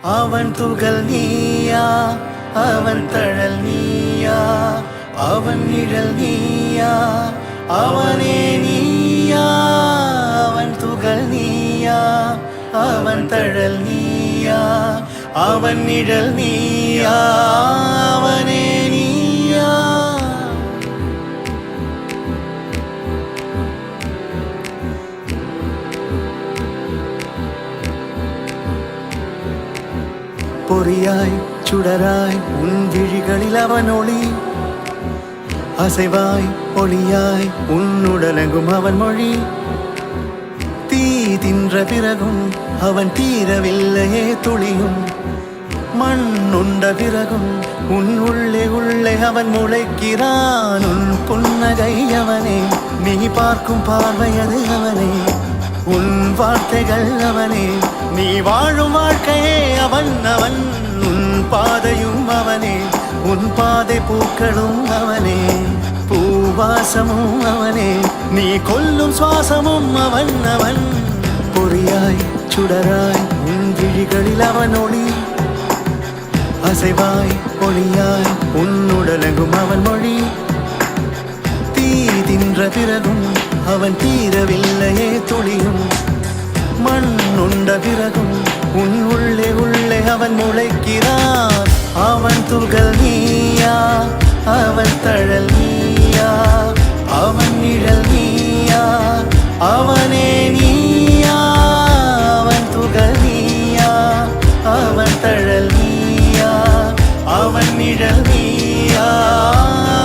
அவன் துகள் நீயா, அவன் தழல் நீயா, அவன் நிழல் நீயா, அவனே நீயா. அவன் துகள் நீயா, அவன் தழல் நீயா, அவன் நிழல் நீயா, அவனே நீயா. பொறியாய் சுடராய் உன் விழிகளில் அவன் ஒளி, அசைவாய் ஒளியாய் உன்னுடலெங்கும் அவன் மொழி. தீ தின்ற பிறகும் அவன் தீரவில்லையே துளியும், மண் உண்ட பிறகும் உன் உள்ளே உள்ளே அவன் முளைக்கிறான். உன் புன்னகை அவனே, நீ பார்க்கும் பார்வையது அவனே, உன் வார்த்தைகள் அவனே, நீ வாழும் வாழ்க்கையே அவன். அவன் உன் பாதையும் அவனே, உன் பாதை பூக்களும் அவனே, பூவாசமும் அவனே, நீ கொல்லும் சுவாசமும் அவன். அவன் பொறியாய் சுடராய் உன் விழிகளில் அவன் ஒளி, அசைவாய் ஒளியாய் உன்னுடலெங்கும் அவன் மொழி. தீ தின்ற பிறகும் அவன் தீரவில்லையே துளியும், மண் உண்ட பிறகும் உன் உள்ளே உள்ளே அவன் முளைக்கிறான். அவன் துகள் நீயா, அவன் தழல் நீயா, அவன் நிழல் நீயா, அவனே நீயா. அவன் துகள் நீயா, அவன் தழல் நீயா, அவன் நிழல் நீயா,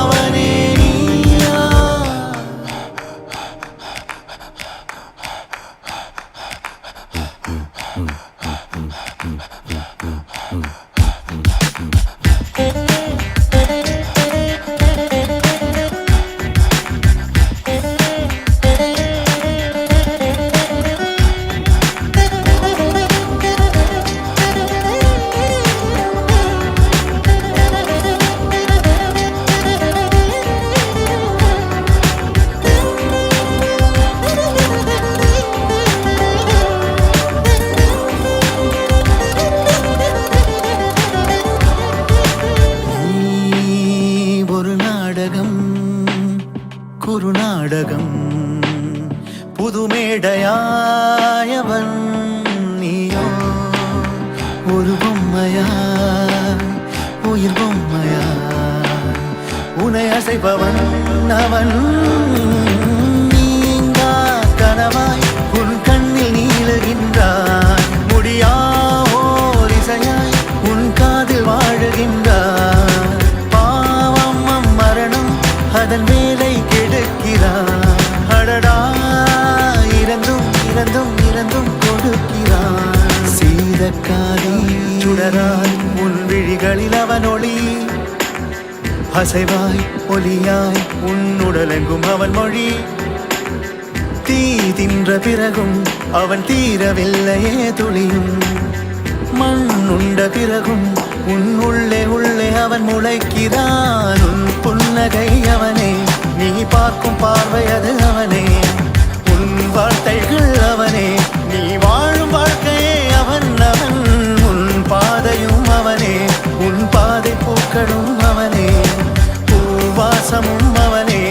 அவனே நீயா. குறுநாடகம் புதுமேடையாயவன் நீயோ, ஒரு பொம்மையா உயிர் பொம்மையா உனை அசைப்பவன் அவன். நீங்கா கனவாய் உன் கண்ணில் நீளுகின்றான், முடியா ஓர் இசையாய் உன் காதில் வாழுகின்றான். பாவம் மரணம் அதன் மேலை கெடுக்கிறான், அடடா இறந்தும் இறந்தும் இறந்தும் கொடுக்கிறான். சீதக்காரி சுடராய் உன் விழிகளில் அவன் ஒளி, அசைவாய் ஒளியாய் உன்னுடலெங்கும் அவன் மொழி. தீ தின்ற பிறகும் அவன் தீரவில்லையே துளியும், மண் உண்ட பிறகும் உன் உள்ளே உள்ளே அவன் முளைக்கிறான். உன் புன்னகை அவனே, நீ பார்க்கும் பார்வையது அவனே, உன் வார்த்தைகள் அவனே, நீ வாழும் வாழ்க்கையே அவன். அவன் உன் பாதையும் அவனே, உன் பாதை பூக்களும் அவனே, பூவாசமும் அவனே,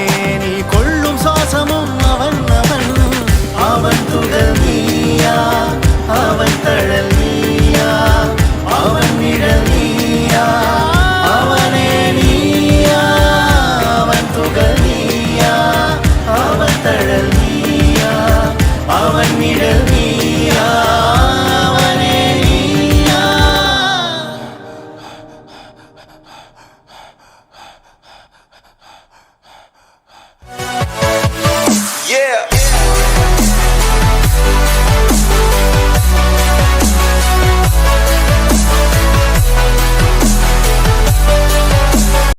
நீ கொள்ளும் சுவாசமும் அவன். அவன் அவன் துகள் நீயா, அவன் தழல் நீயா, அவன் நிழல் நீயா, அவனே நீயா. அவன் துகள் நீயா, அவன் தழல் நீயா, அவன் நிழல்